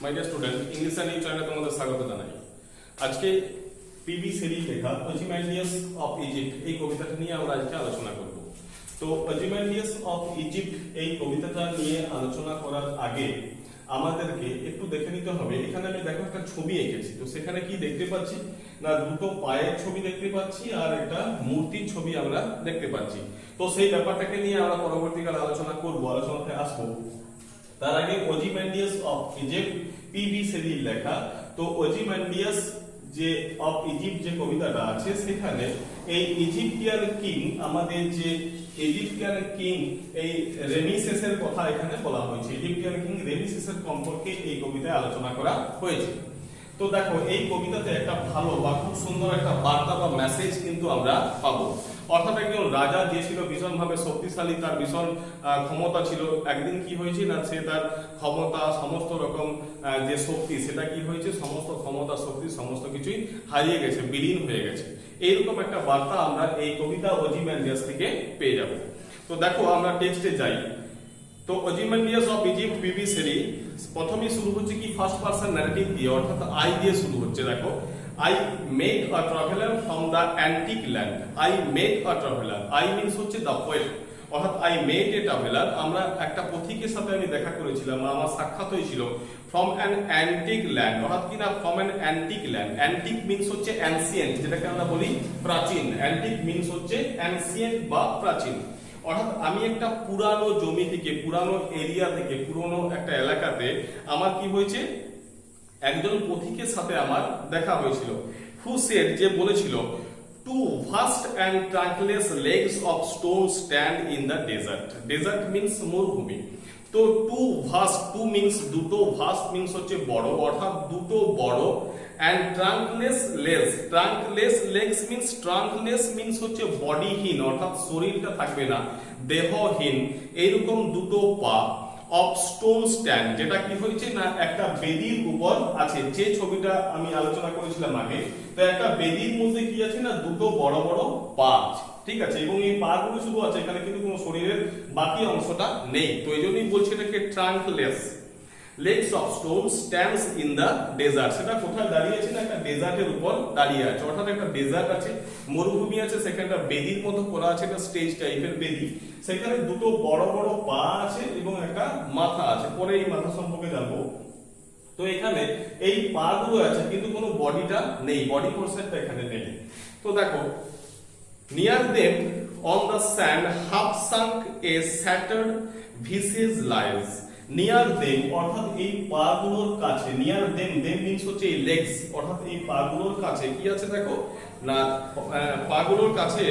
My dear student, English and you চ্যানেলে তোমাদের স্বাগত জানাই। আজকে পিবি সেরির লেখা ওজিমান্ডিয়াস অফ ইজিপ্ট এই কবিতাটা নিয়ে আমরা আজকে আলোচনা করব। তো ওজিমান্ডিয়াস অফ ইজিপ্ট এই কবিতাটা নিয়ে আলোচনা করার আগে আমাদেরকে একটু দেখে নিতে হবে। এখানে আমি দেখো একটা ছবি এঁকেছি, তো সেখানে কি দেখতে পাচ্ছি না, দুটো পায়ের ছবি দেখতে পাচ্ছি আর একটা মূর্তির ছবি আমরা দেখতে পাচ্ছি। তো সেই ব্যাপারটাকে নিয়ে আমরা পরবর্তীকালে আলোচনা করব, আলোচনাতে আসবো। তার আগে ওজিমান্ডিয়াস অফ ইজিপ্ট পিবি সেরির লেখা। তো ওজিমান্ডিয়াস যে অফ ইজিপ্ট যে কবিতাটা আছে সেখানে এই ইজিপ্টিয়ান কিং, আমাদের যে ইজিপ্টিয়ান কিং এই রেমিসেসের কথা এখানে বলা হয়েছে। ইজিপ্টিয়ান কিং রেমিসেসের সম্পর্কে এই কবিতায় আলোচনা করা হয়েছে। তো দেখো এই কবিতাতে একটা ভালো বা খুব সুন্দর একটা বার্তা বা মেসেজ কিন্তু আমরা পাবো। অর্থাৎ একজন রাজা যে ছিল ভীষণভাবে শক্তিশালী, তার ভীষণ ক্ষমতা ছিল। একদিন কি হয়েছে না, সে তার ক্ষমতা সমস্ত রকম যে শক্তি সেটা কি হয়েছে, সমস্ত ক্ষমতা শক্তি সমস্ত কিছুই হারিয়ে গেছে, বিলীন হয়ে গেছে। এইরকম একটা বার্তা আমরা এই কবিতা ওজিমান্ডিয়াস থেকে পেয়ে যাব। তো দেখো আমরা টেক্সটে যাই। তো ওজিমান্ডিয়াস অফ ইজিপ্ট পিবি সেরি প্রথমেই শুরু হচ্ছে কি ফার্স্ট পারসন ন্যারেটিভ দিয়ে, অর্থাৎ আই দিয়ে শুরু হচ্ছে। দেখো, I met a traveler from the antique land. I met a traveler. I means হচ্ছে the poet. অর্থাৎ I met a traveler, আমরা একটা পথিকের সাথে আমি দেখা করেছিলাম, আমার সাক্ষাৎ হয়েছিল। From an antique land, অর্থাৎ কি না, from an antique land. Antique means হচ্ছে ancient, যেটাকে আমরা বলি প্রাচীন। Antique means হচ্ছে ancient বা প্রাচীন। অর্থাৎ আমি একটা পুরানো জমি থেকে, পুরানো এরিয়া থেকে, পুরনো একটা এলাকাতে আমার কি হয়েছে, একজন পথিকের সাথে আমার দেখা হয়েছিল। হু সেড, যে বলেছিল, two vast and trunkless legs of stone stand in the desert. Desert means মরুভূমি। তো টু ভাস্ট, টু মিন্স দুটো, ভাস্ট মিন্স হচ্ছে বড়, অর্থাৎ দুটো বড়। And trunkless legs, trunkless legs means, trunkless means হচ্ছে বডিহীন, অর্থাৎ শরীরটা থাকবে না, দেহহীন, এইরকম দুটো পা। অফ স্টোন স্ট্যান্ড, যেটা কি হয়েছে না, একটা বেদির উপর আছে। যে ছবিটা আমি আলোচনা করেছিলাম আগে, তো একটা বেদির মধ্যে কি আছে না, দুটো বড় বড় পা আছে, ঠিক আছে, এবং এই পা গুলো শুধু আছে, এখানে কিন্তু কোনো শরীরের বাকি অংশটা নেই। তো এই জন্যই বলছে এটাকে trunkless. Legs of stone stands in the desert, সেটা কোথায় দাঁড়িয়ে আছে না, একটা ডেজার্টের উপর দাঁড়িয়ে আছে। অর্থাৎ একটা ডেজার্ট আছে, মরুভূমি আছে, সেখানে একটা বেদির মতো করা আছে, একটা স্টেজ টাইপের বেদি। সেখানে দুটো বড় বড় পা আছে এবং একটা মাথা আছে। পরে এই মাথা সম্পর্কে জানবো। তো এখানে এই পা গুলো আছে কিন্তু কোনো বডিটা নেই, বডি পোরশনটা এখানে নেই। তো দেখো, near them on the sand half sunk a shattered visage lies. Near them অর্থাৎ এই পা গুলোর কাছে, নিয়ার দেম, দেম মিন্স হচ্ছে এই লেগস, অর্থাৎ এই পা গুলোর কাছে কি আছে দেখো না, পা গুলোর কাছে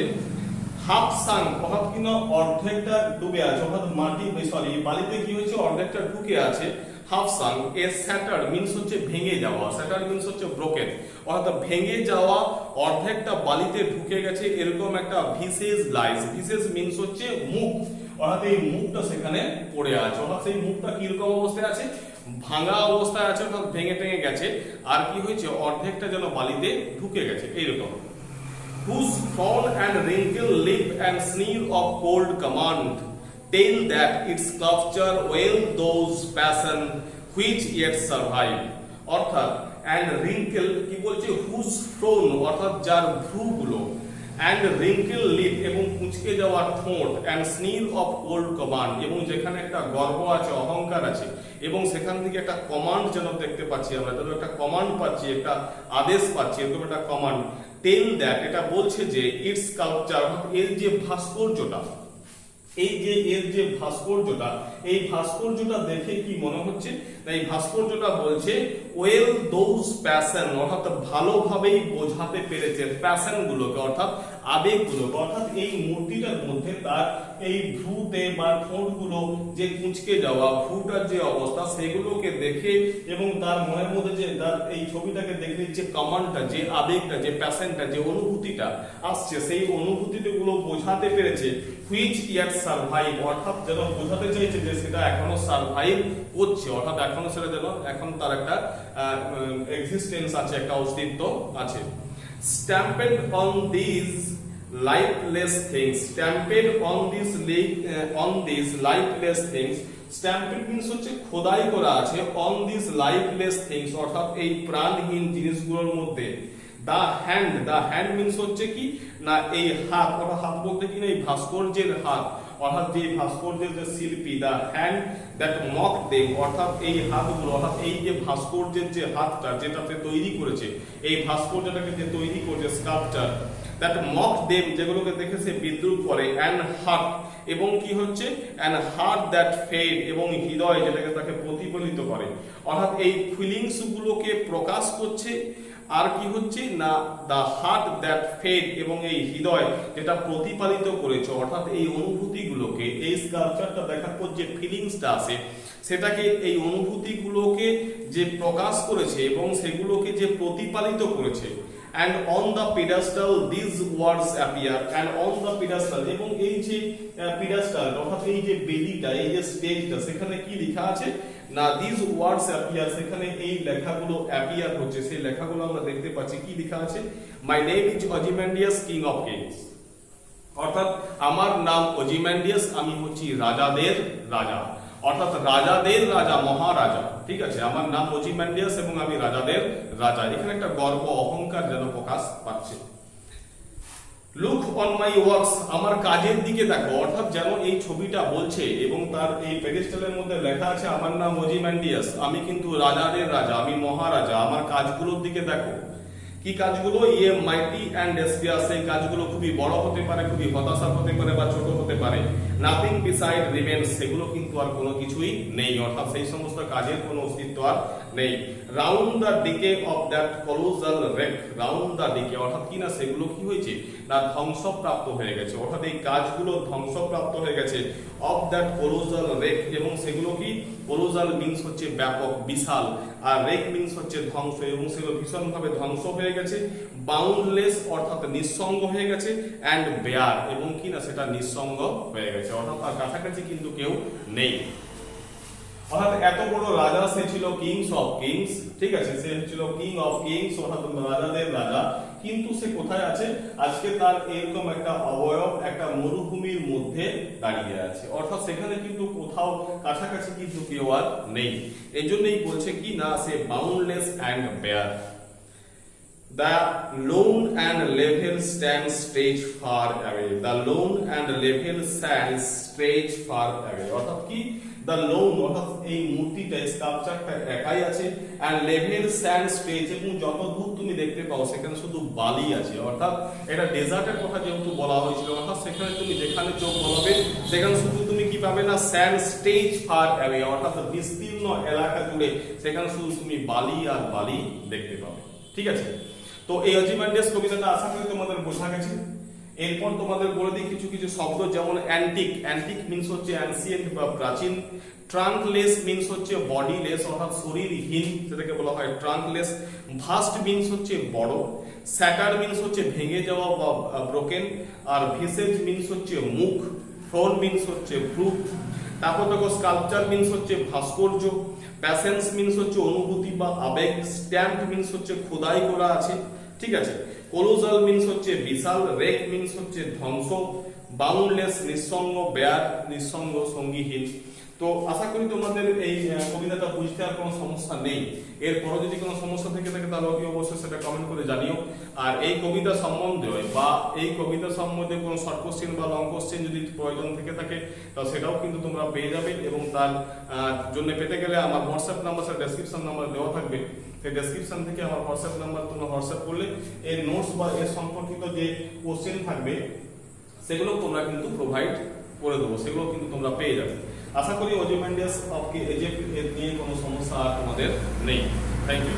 হাফ সাঙ্ক, অর্থাৎ কিনা অর্ধেকটা ডুবে আছে, অর্থাৎ মাটি, সরি বালিতে কি হয়েছে, অর্ধেকটা ঢুকে আছে। হাফ সাঙ্ক এ স্যাটার্ড মিন্স হচ্ছে ভেঙে যাওয়া, স্যাটার্ড মিন্স হচ্ছে ব্রোকেন, অর্থাৎ ভেঙে যাওয়া, অর্ধেকটা বালিতে ঢুকে গেছে, এরকম একটা ভিসেজ লাইজ। ভিসেজ মিন্স হচ্ছে মুখ, অর্থাৎ এই মুখটা সেখানে পড়ে আছে। অর্থাৎ সেই মুখটা কিরকম অবস্থায় আছে, ভাঙা অবস্থায় আছে, অর্থাৎ ভেঙে টেঙে গেছে। আর কি হয়েছে, অর্ধেকটা যেন বালিতে ঢুকে গেছে, এইরকম। Whose frown and wrinkle lip and sneer of cold command tell that its sculpture well those passion which yet survive. অর্থাৎ and wrinkle কি বলছে, whose frown অর্থাৎ যার ভ্রুগুলো, and wrinkle lip এবং কুঁচকে যাওয়া ঠোঁট, and sneer of cold command এবং যেখানে একটা গর্ব আছে, অহংকার আছে, এবং সেখান থেকে একটা কমান্ড যেন দেখতে পাচ্ছি আমরা, যেন একটা কমান্ড পাচ্ছি, একটা আদেশ পাচ্ছি, এরকম একটা কমান্ড। টেল দ্যাট, এটা বলছে যে ইটস স্কাল্পচার, এর যে ভাস্কর্যটা, এই যে এর যে ভাস্কর্যটা, এই ভাস্কর্যটা দেখে কি মনে হচ্ছে না, এই ভাস্কর্যটা বলছে ওয়েল দোজ প্যাশন, অর্থাৎ ভালোভাবেই বোঝাতে পেরেছে প্যাশন গুলোকে, অর্থাৎ আবেগগুলোকে। অর্থাৎ এই মূর্তিটার মধ্যে তার এই ভ্রুতে বা ঠোঁটগুলো যে কুঁচকে যাওয়া, ভ্রুটার যে অবস্থা, সেগুলোকে দেখে এবং তার মনের মধ্যে যে তার এই ছবিটাকে দেখে যে কমান্ডটা, যে আবেগটা, যে প্যাশনটা, যে অনুভূতিটা আসছে, সেই অনুভূতিগুলো বোঝাতে পেরেছে। হুইচ ইয়ার সারভাইভ, অর্থাৎ যেন বোঝাতে চাইছে যে সেটা এখনো সারভাইভ করছে, অর্থাৎ এখনো সেটা যেন এখন তার একটা এক্সিস্টেন্স আছে, একটা অস্তিত্ব আছে। Stampede on this lifeless things, stamped on these lifeless things. Stamped means হচ্ছে খোদাই করা আছে on these lifeless things, অর্থাৎ এই প্রাণহীন জিনিসগুলোর মধ্যে। the hand means হচ্ছে কি না এই হাত, অর্থাৎ হাত বলতে কি না এই ভাস্কর্যের হাত, অর্থাৎ যে ভাস্কর্যের যে শিল্পী, the hand that mocked them, অর্থাৎ এই হাতগুলো, অর্থাৎ এই যে ভাস্কর্যের যে হাতটা যেটাতে তৈরি করেছে, এই ভাস্কর্যটাকে যে তৈরি করেছে স্কাল্পচার, that mocked them, যেগুলোকে দেখে সে বিদ্রুপ করে, and heart, এবং কি হচ্ছে and heart that fade, এবং হৃদয় যেটাকে তাকে প্রতিফলিত করে, অর্থাৎ এই ফিলিংস গুলোকে প্রকাশ করছে। আর কি হচ্ছে না the heart that fade, এবং এই হৃদয় যেটা প্রতিফলিত করেছে, অর্থাৎ এই অনুভূতিগুলোকে, এই স্কাল্পচারটা দেখার পর যে ফিলিংসটা আসে সেটাকে, এই অনুভূতিগুলোকে যে প্রকাশ করেছে এবং সেগুলোকে যে প্রতিফলিত করেছে। and on the pedestal these words appear, and on the pedestal, এবং এই যে pedestal অর্থাৎ এই যে বেদিটা, এই যে স্টেজটা, সেখানে কি লেখা আছে না these words appear, সেখানে এই লেখাগুলো appear হচ্ছে, সেই লেখাগুলো আমরা দেখতে পাচ্ছি। কি লেখা আছে? my name is Ozymandias, king of kings, অর্থাৎ আমার নাম ওজিম্যান্ডিয়াস, আমি হচ্ছি রাজাদের রাজা, অর্থাৎ রাজাদের রাজা, মহারাজা। ঠিক আছে, আমার নাম ওজিম্যান্ডিয়াস এবং আমি রাজাদের রাজা। এখানে একটা গর্ব অহংকার যেন প্রকাশ পাচ্ছে। লুক অন মাই ওয়ার্কস, আমার কাজের দিকে দেখো, অর্থাৎ যেন এই ছবিটা বলছে এবং তার এই পেডেস্টালের মধ্যে লেখা আছে আমার নাম ওজিম্যান্ডিয়াস, আমি কিন্তু রাজাদের রাজা, আমি মহারাজা, আমার কাজগুলোর দিকে দেখো। কি কাজগুলো? ইয়ে মাইটি অ্যান্ড ডেসপিয়াস, সেই কাজগুলো খুবই বড় হতে পারে, খুবই হতাশা হতে পারে বা ছোট হতে পারে। নাথিং বিসাইড রিমেন্স, সেগুলো কিন্তু আর কোনো কিছুই নেই, অর্থাৎ সেই সমস্ত কাজের কোনো অস্তিত্ব আর নেই। Round the decay of that colossal wreck, round the decay, অর্থাৎ কি না সেগুলো কি হয়েছে না ধ্বংসপ্রাপ্ত হয়ে গেছে, অর্থাৎ এই কাজগুলো ধ্বংসপ্রাপ্ত হয়ে গেছে। অফ দ্যাট কলোসাল রেক, এবং সেগুলো কি, কলোসাল মিন্স হচ্ছে ব্যাপক, বিশাল, আর রেক মিন্স হচ্ছে ধ্বংস, এবং সেগুলো ভীষণভাবে ধ্বংস হয়ে গেছে। বাউন্ডলেস, অর্থাৎ নিঃসঙ্গ হয়ে গেছে। অ্যান্ড বেয়ার, এবং কি না সেটা নিঃসঙ্গ হয়ে গেছে, অর্থাৎ তার কাছাকাছি কিন্তু কেউ নেই। অর্থাৎ এত বড় রাজা, সে ছিল কিংস অফ কিংস, ঠিক আছে, সে ছিল কিং অফ কিংস, অর্থাৎ রাজাদের রাজা, কিন্তু সে কোথায় আছে আজকে? তার এরকম একটা অবয়ব একটা মরুভূমির মধ্যে দাঁড়িয়ে আছে, অর্থাৎ সেখানে কিন্তু কোথাও কাছাকাছি কিন্তু কেউ আর নেই। এই জন্যই বলছে কি না সে boundless and bare. The lone and level stands stretch far away. The lone and level stands stretch far away. অর্থাৎ কি? The lone, অর্থাৎ এই মূর্তিটা, স্কাল্পচারটা একাই আছে, and level sand stretch, এবং যত দূর তুমি দেখতে পাও সেখানে শুধু বালি আছে, অর্থাৎ এটা ডেজার্টের কথা যেহেতু বলা হয়েছিল, অর্থাৎ সেখানে তুমি যেখানে চোখ বলাবে সেখানে শুধু তুমি কি পাবে না স্যান্ড স্টেজ ফার অ্যাওয়ে, অর্থাৎ বিস্তীর্ণ এলাকা জুড়ে সেখানে শুধু তুমি বালি আর বালি দেখতে পাবে। ঠিক আছে, তো এই ওজিম্যান্ডিয়াস কবিতাটা আশা করি তোমাদের বোঝা গেছে। এরপর তোমাদের বলে দিই কিছু কিছু শব্দ, যেমন অ্যান্টিক, অ্যান্টিক মিন্স হচ্ছে অ্যানসিয়েন্ট বা প্রাচীন। ট্রাঙ্কলেস মিন্স হচ্ছে বডিলেস, অর্থাৎ শরীরহীন, সেটাকে বলা হয় ট্রাঙ্কলেস। ভাস্ট মিন্স হচ্ছে বড়। স্যাটার মিন্স হচ্ছে ভেঙে যাওয়া বা ব্রোকেন। আর ভিসেজ মিন্স হচ্ছে মুখ। ফ্রন মিন্স হচ্ছে ভ্রু। তারপর দেখো স্কাল্পচার মিন্স হচ্ছে ভাস্কর্য। প্যাসেন্স মিন্স হচ্ছে অনুভূতি বা আবেগ। স্ট্যাম্প মিন্স হচ্ছে খোদাই করা আছে, ঠিক আছে। কোলোসাল মিন্স হচ্ছে বিশাল। রেক মিন্স হচ্ছে ধ্বংস। বাউন্ডলেস নিঃসঙ্গ। বেয়ার নিঃসঙ্গ, সঙ্গীহীন। তো আশা করি তোমাদের এই কবিতাটা বুঝতে আর কোনো সমস্যা নেই। এরপরও যদি কোনো সমস্যা থেকে থাকে তাহলে অতি অবশ্যই সেটা কমেন্ট করে জানিও। আর এই কবিতা সম্বন্ধে বা এই কবিতা সম্বন্ধে কোনো শর্ট কোশ্চেন বা লং কোশ্চেন যদি প্রয়োজন থেকে থাকে তাহলে সেটাও কিন্তু তোমরা পেয়ে যাবে, এবং তার জন্য পেতে গেলে আমার হোয়াটসঅ্যাপ নাম্বার ডেসক্রিপশন নাম্বার দেওয়া থাকবে। সেই ডেসক্রিপশন থেকে আমার হোয়াটসঅ্যাপ নাম্বার তোমরা হোয়াটসঅ্যাপ করলে এর নোটস বা এর সম্পর্কিত যে কোশ্চেন থাকবে সেগুলো তোমরা কিন্তু প্রোভাইড করে দেবো, সেগুলো কিন্তু তোমরা পেয়ে যাবে। আশা করি ওজিম্যান্ডিয়াস অফ ইজিপ্ট এর নিয়ে কোনো সমস্যা আর তোমাদের নেই। Thank you.